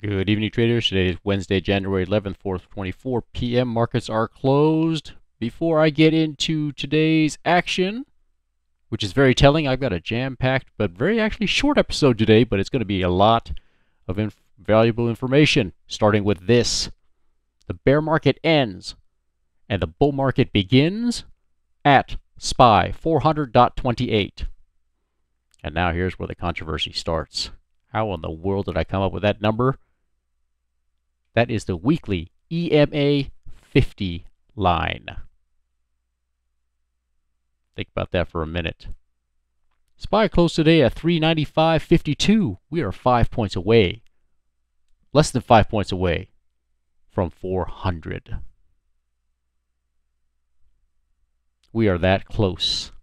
Good evening, traders. Today is Wednesday, January 11th, 4:24 p.m. Markets are closed. Before I get into today's action, which is very telling, I've got a jam-packed but very actually short episode today, but it's going to be a lot of valuable information, starting with this. The bear market ends and the bull market begins at SPY 400.28. And now here's where the controversy starts. How in the world did I come up with that number? That is the weekly EMA 50 line. Think about that for a minute. SPY closed today at 395.52. We are 5 points away, less than 5 points away from 400. We are that close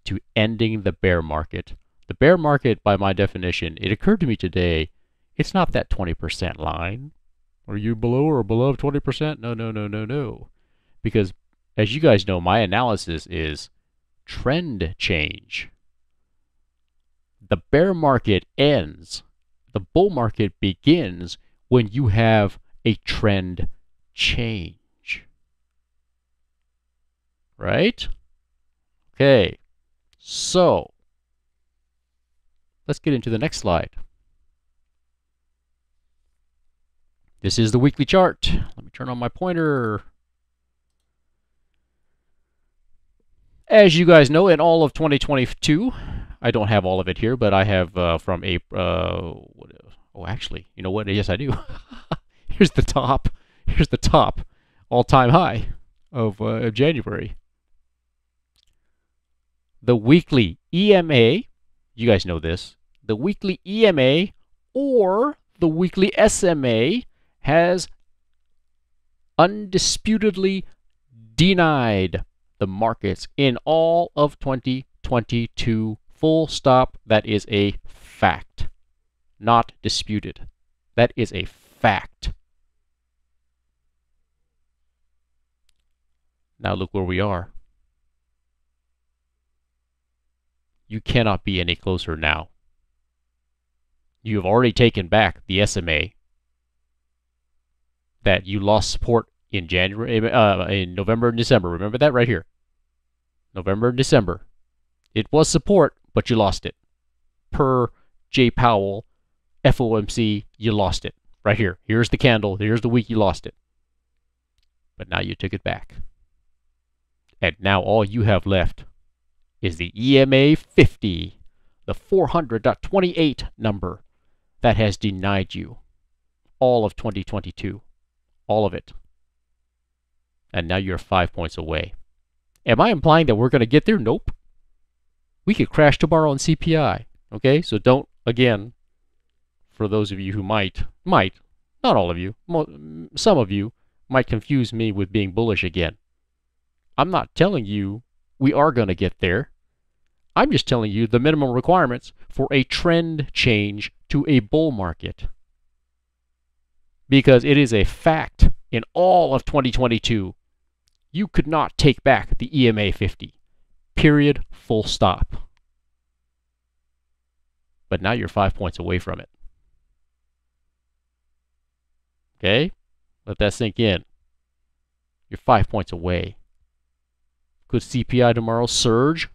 to ending the bear market. The bear market, by my definition, it occurred to me today, it's not that 20% line. Are you below or above 20%? No. Because, as you guys know, my analysis is trend change. The bear market ends. The bull market begins when you have a trend change. Right? Okay. So, let's get into the next slide. This is the weekly chart. Let me turn on my pointer. As you guys know, in all of 2022, I don't have all of it here, but I have from April. Oh, actually, you know what? Yes, I do. Here's the top. Here's the top all-time high of January. The weekly EMA, you guys know this, the weekly EMA or the weekly SMA has undisputedly denied the markets in all of 2022. Full stop. That is a fact. Not disputed. That is a fact. Now look where we are. You cannot be any closer now. You have already taken back the SMA that you lost support in in November and December. Remember that right here. November and December. It was support, but you lost it. Per J. Powell, FOMC, you lost it. Right here. Here's the candle. Here's the week you lost it. But now you took it back. And now all you have left is the EMA 50, the 400.28 number that has denied you all of 2022. All of it. And now you're 5 points away. Am I implying that we're going to get there? Nope. We could crash tomorrow on CPI. Okay? So don't, again, for those of you who might, not all of you, some of you might confuse me with being bullish again. I'm not telling you we are going to get there. I'm just telling you the minimum requirements for a trend change to a bull market. Because it is a fact in all of 2022, you could not take back the EMA 50. Period. Full stop. But now you're 5 points away from it. Okay? Let that sink in. You're 5 points away. Could CPI tomorrow surge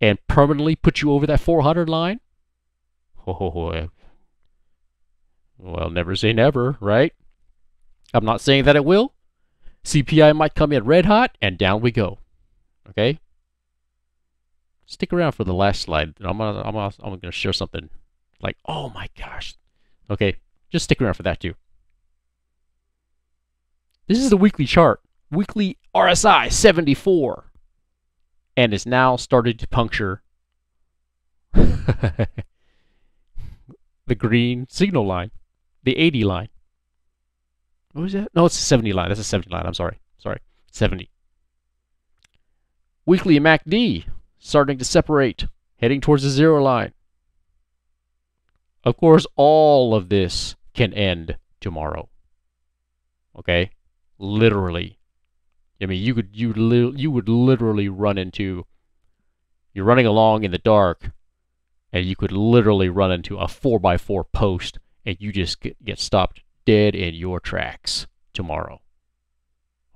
and permanently put you over that 400 line? Oh, well, never say never, right? I'm not saying that it will. CPI might come in red hot, and down we go. Okay? Stick around for the last slide. I'm gonna share something like, oh my gosh. Okay, just stick around for that too. This is the weekly chart. Weekly RSI 74. And it's now started to puncture the green signal line. The 80 line. What was that? No, it's a 70 line. That's a 70 line. I'm sorry. 70. Weekly MACD starting to separate, heading towards the 0 line. Of course, all of this can end tomorrow. Okay? Literally. I mean, you would literally run into, you're running along in the dark, and you could literally run into a 4x4 post and you just get stopped dead in your tracks tomorrow.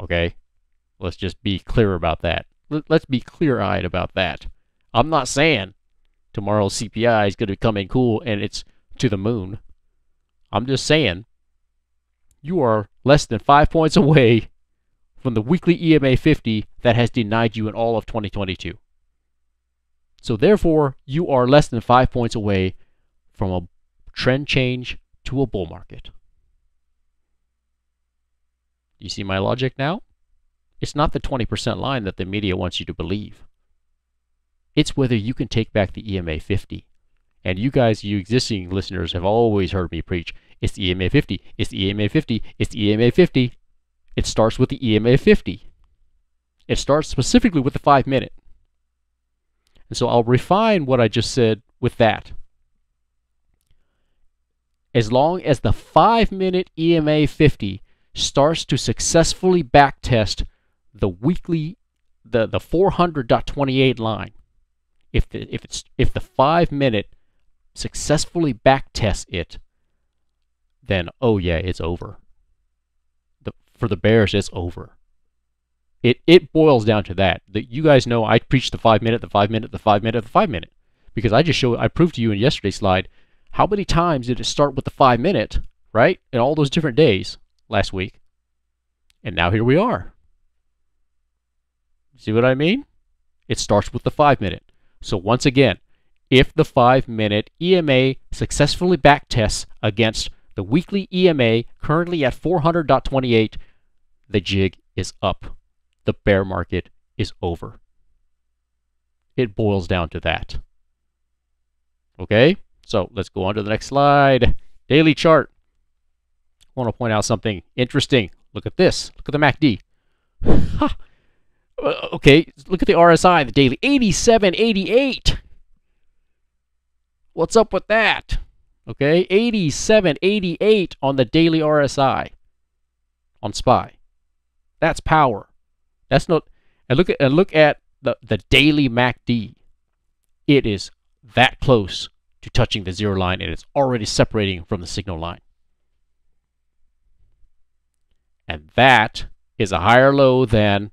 Okay? Let's just be clear about that. Let's be clear-eyed about that. I'm not saying tomorrow's CPI is going to come in cool and it's to the moon. I'm just saying you are less than 5 points away from the weekly EMA 50 that has denied you in all of 2022. So therefore, you are less than 5 points away from a trend change to a bull market. You see my logic now? It's not the 20% line that the media wants you to believe. It's whether you can take back the EMA 50. And you guys, you existing listeners, have always heard me preach, it's the EMA 50, it's the EMA 50, it's the EMA 50. It starts with the EMA 50. It starts specifically with the 5-minute. And so I'll refine what I just said with that. As long as the 5-minute EMA 50 starts to successfully backtest the weekly, the 400.28 line, if the 5-minute successfully backtests it, then oh yeah, it's over. For the bears, it's over. It boils down to that. You guys know I preach the 5-minute, the 5-minute, the 5-minute, the 5-minute, because I proved to you in yesterday's slide how many times did it start with the 5-minute, right? In all those different days last week, and now here we are. See what I mean? It starts with the 5-minute. So once again, if the 5-minute EMA successfully backtests against the weekly EMA currently at 400.28, the jig is up. The bear market is over. It boils down to that. Okay? So let's go on to the next slide. Daily chart. I want to point out something interesting. Look at this. Look at the MACD. Okay, look at the RSI, the daily. 87.88. What's up with that? Okay, 87.88 on the daily RSI on SPY. That's power. That's not. And look at the daily MACD. It is that close to touching the zero line, and it's already separating from the signal line. And that is a higher low than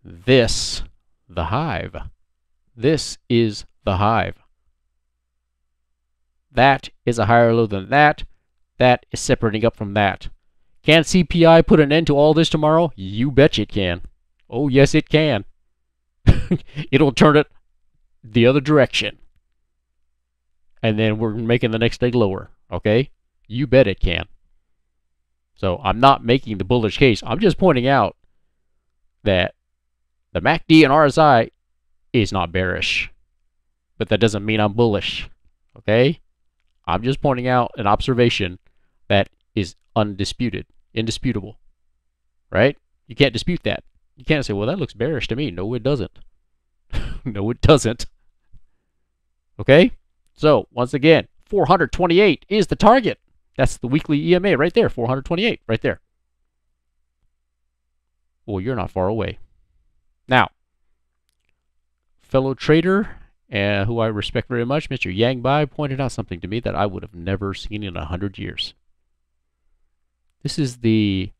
this, the hive. This is the hive. That is a higher low than that. That is separating up from that. Can CPI put an end to all this tomorrow? You bet it can. Oh, yes, it can. It'll turn it the other direction. And then we're making the next leg lower. Okay? You bet it can. So I'm not making the bullish case. I'm just pointing out that the MACD and RSI is not bearish. But that doesn't mean I'm bullish. Okay? I'm just pointing out an observation that is undisputed, indisputable. Right? You can't dispute that. You can't say, well, that looks bearish to me. No, it doesn't. No, it doesn't. Okay? So, once again, 428 is the target. That's the weekly EMA right there, 428 right there. Well, you're not far away. Now, fellow trader, who I respect very much, Mr. Yang Bai, pointed out something to me that I would have never seen in 100 years. This is the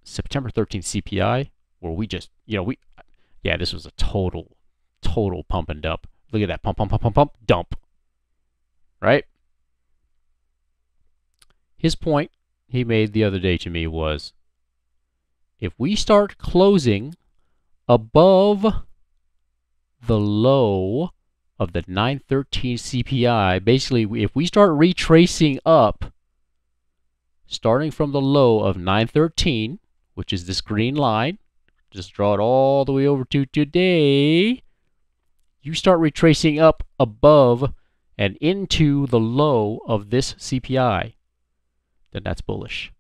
September 13th CPI, where we just, yeah, this was a total pump and dump. Look at that, pump, pump, pump, pump, pump, dump. Right? His point he made the other day to me was, if we start closing above the low of the 913 CPI, basically, if we start retracing up, starting from the low of 913, which is this green line, just draw it all the way over to today, you start retracing up above and into the low of this CPI, then that's bullish.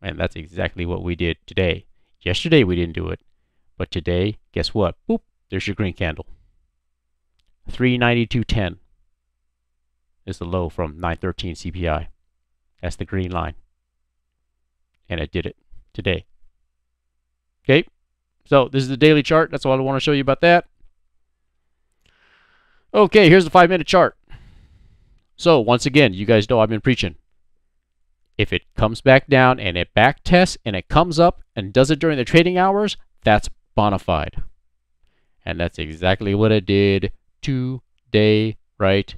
And that's exactly what we did today. Yesterday we didn't do it, but today, guess what? Boop, there's your green candle. 392.10 is the low from 913 CPI. That's the green line. And it did it today. Okay, so this is the daily chart. That's all I want to show you about that. Okay, here's the 5-minute chart. So once again, you guys know I've been preaching. If it comes back down and it back tests and it comes up and does it during the trading hours, that's bona fide. And that's exactly what it did today right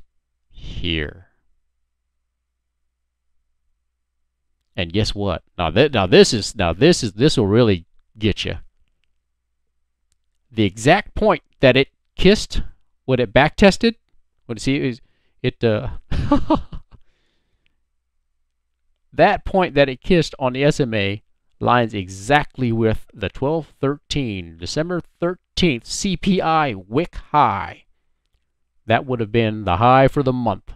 here. And guess what? This will really get you. The exact point that it kissed when it back tested, that point that it kissed on the SMA lines exactly with the 12/13, December 13th CPI wick high. That would have been the high for the month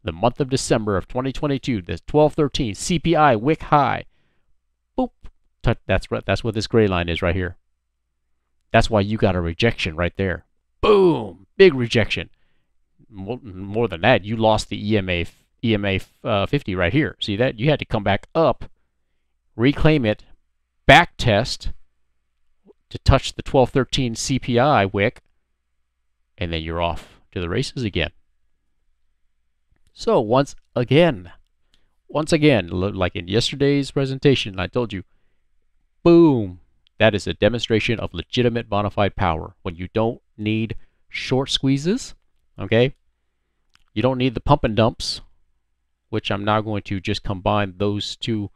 of December of 2022, the 12/13 CPI wick high. Boop. That's what this gray line is right here. That's why you got a rejection right there. Boom! Big rejection. More than that, you lost the EMA 50 right here. See that? You had to come back up, reclaim it, back test to touch the 12/13 CPI wick, and then you're off to the races again. So once again, like in yesterday's presentation, I told you, boom, that is a demonstration of legitimate bona fide power. When you don't need short squeezes, okay? You don't need the pump and dumps, which I'm now going to just combine those two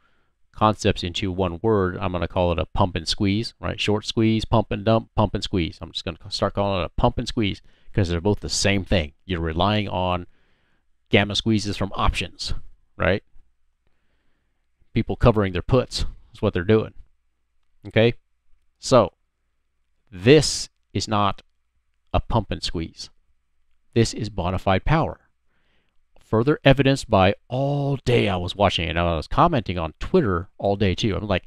concepts into one word. I'm going to call it a pump and squeeze, right? Short squeeze, pump and dump, pump and squeeze. I'm just going to start calling it a pump and squeeze because they're both the same thing. You're relying on gamma squeezes from options, right? People covering their puts is what they're doing. Okay? So, this is not a pump and squeeze. This is bona fide power. Further evidenced by all day I was watching it, and I was commenting on Twitter all day too. I'm like,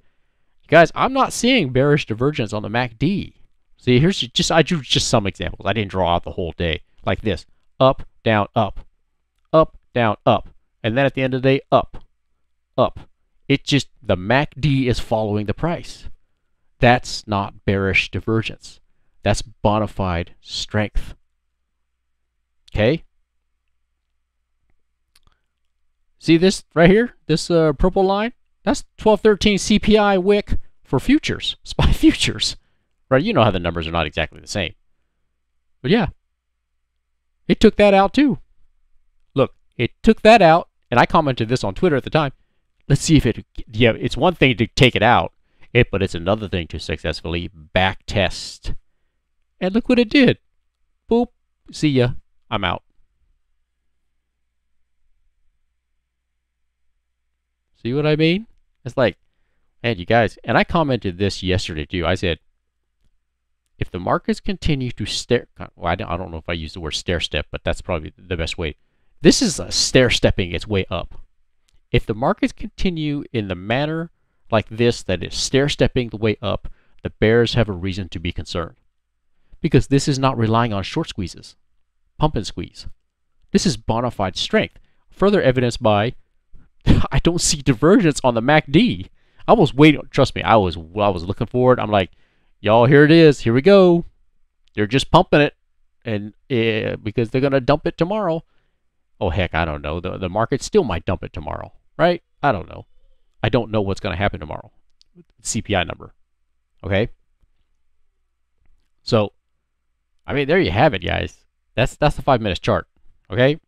guys, I'm not seeing bearish divergence on the MACD. See, I drew just some examples. I didn't draw out the whole day like this. Up, down, up. Up, down, up. And then at the end of the day, up, up. It just, the MACD is following the price. That's not bearish divergence. That's bona fide strength. Okay? See this right here? This purple line? That's 12/13 CPI wick for futures, SPY futures. Right? You know how the numbers are not exactly the same. But yeah, it took that out too. Look, it took that out, and I commented this on Twitter at the time. Let's see if it's one thing to take it out, but it's another thing to successfully back test. And look what it did. Boop. See ya. I'm out. See what I mean? It's like, man, you guys, and I commented this yesterday too. I said, if the markets continue to well, I don't know if I use the word stair step, but that's probably the best way. This is a stair stepping its way up. If the markets continue in the manner like this, that is stair stepping the way up, the bears have a reason to be concerned. Because this is not relying on short squeezes, pump and squeeze. This is bona fide strength. Further evidenced by, I don't see divergence on the MACD. I was waiting. Trust me, I was looking forward. I'm like, y'all, here it is. Here we go. They're just pumping it, and because they're gonna dump it tomorrow. Oh heck, I don't know. The market still might dump it tomorrow, right? I don't know. I don't know what's gonna happen tomorrow. CPI number. Okay. So, I mean, there you have it, guys. That's the 5-minute chart. Okay.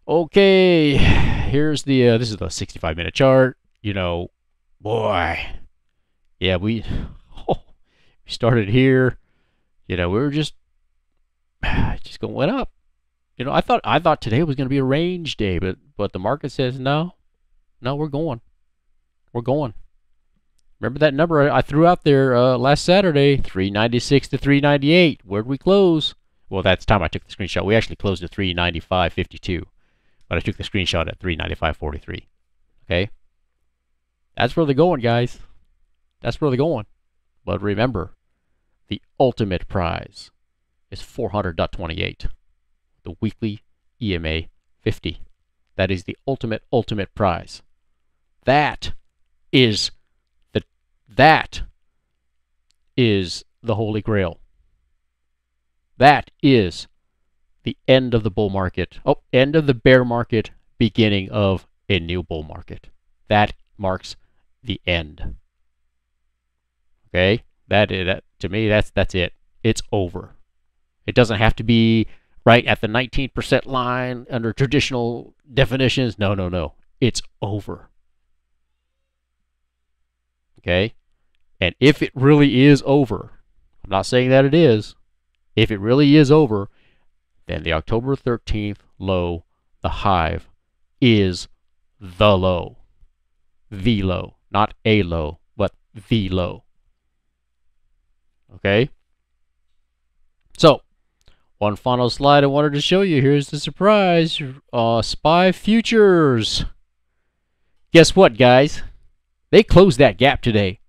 Okay. Here's the this is the 65-minute chart. You know, boy, yeah, we started here. You know, we were just going up. You know, I thought today was going to be a range day, but the market says no, we're going. Remember that number I threw out there last Saturday, 396 to 398. Where'd we close? Well, that's the time I took the screenshot. We actually closed at 395.52, but I took the screenshot at 395.43. Okay, that's where they're going, guys. That's where they're going. But remember, the ultimate prize is 400.28, the weekly EMA 50. That is the ultimate prize. That is the Holy Grail. That is the end of the bull market. Oh, end of the bear market, beginning of a new bull market. That marks the end. Okay? That to me, that's it. It's over. It doesn't have to be right at the 19% line under traditional definitions. No, no, no. It's over. Okay? And if it really is over, I'm not saying that it is, if it really is over, then the October 13th low, the hive, is the low. The low. Not a low, but the low. Okay? So, one final slide I wanted to show you. Here's the surprise. SPY futures. Guess what, guys? They closed that gap today.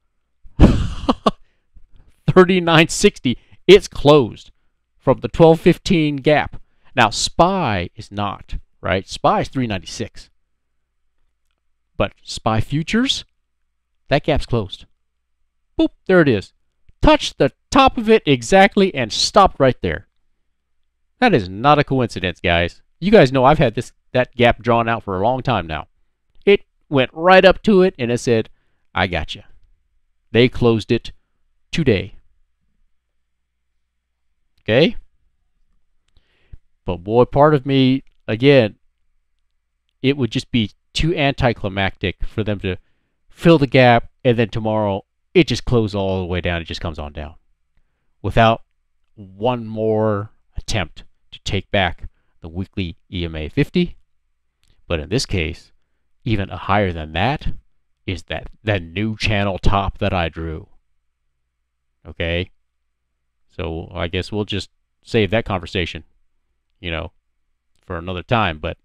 39.60. It's closed from the 12.15 gap. Now, SPY is not, right? SPY is 396. But SPY futures, that gap's closed. Boop, there it is. Touched the top of it exactly and stopped right there. That is not a coincidence, guys. You guys know I've had that gap drawn out for a long time now. It went right up to it and it said, I got you. They closed it today. Okay? But boy, part of me, again, it would just be too anticlimactic for them to fill the gap and then tomorrow it just closes all the way down. It just comes on down without one more attempt to take back the weekly EMA 50. But in this case, even higher than that is that new channel top that I drew. Okay? So I guess we'll just save that conversation, for another time. But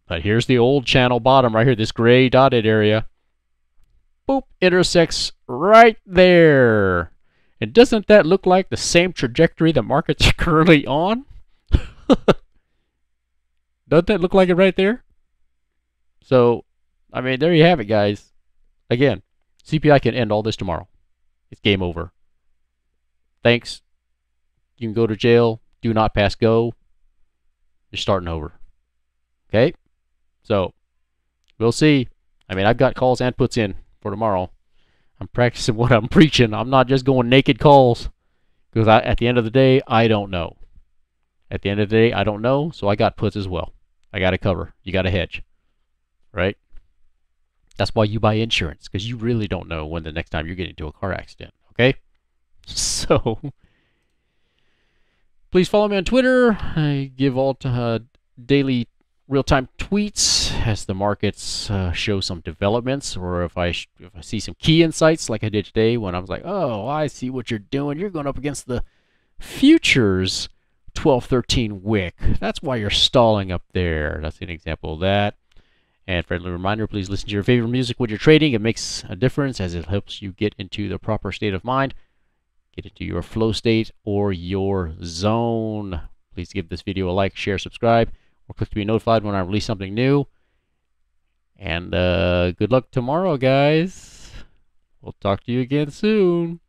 here's the old channel bottom right here, this gray dotted area. Boop, intersects right there. And doesn't that look like the same trajectory the market's currently on? Doesn't that look like it right there? So, I mean, there you have it, guys. Again, CPI can end all this tomorrow. It's game over. Thanks. You can go to jail. Do not pass go. You're starting over. Okay? So, we'll see. I mean, I've got calls and puts in for tomorrow. I'm practicing what I'm preaching. I'm not just going naked calls. Because at the end of the day, I don't know. At the end of the day, I don't know. So I got puts as well. I got to cover. You got to hedge. Right? That's why you buy insurance. Because you really don't know when the next time you're getting into a car accident. Okay? So, please follow me on Twitter. I give all daily real-time tweets as the markets show some developments, or if I see some key insights like I did today when I was like, oh, I see what you're doing. You're going up against the futures 1213 wick. That's why you're stalling up there. That's an example of that. And friendly reminder, please listen to your favorite music when you're trading. It makes a difference as it helps you get into the proper state of mind. Get into your flow state or your zone. Please give this video a like, share, subscribe, or click to be notified when I release something new. And good luck tomorrow, guys. We'll talk to you again soon.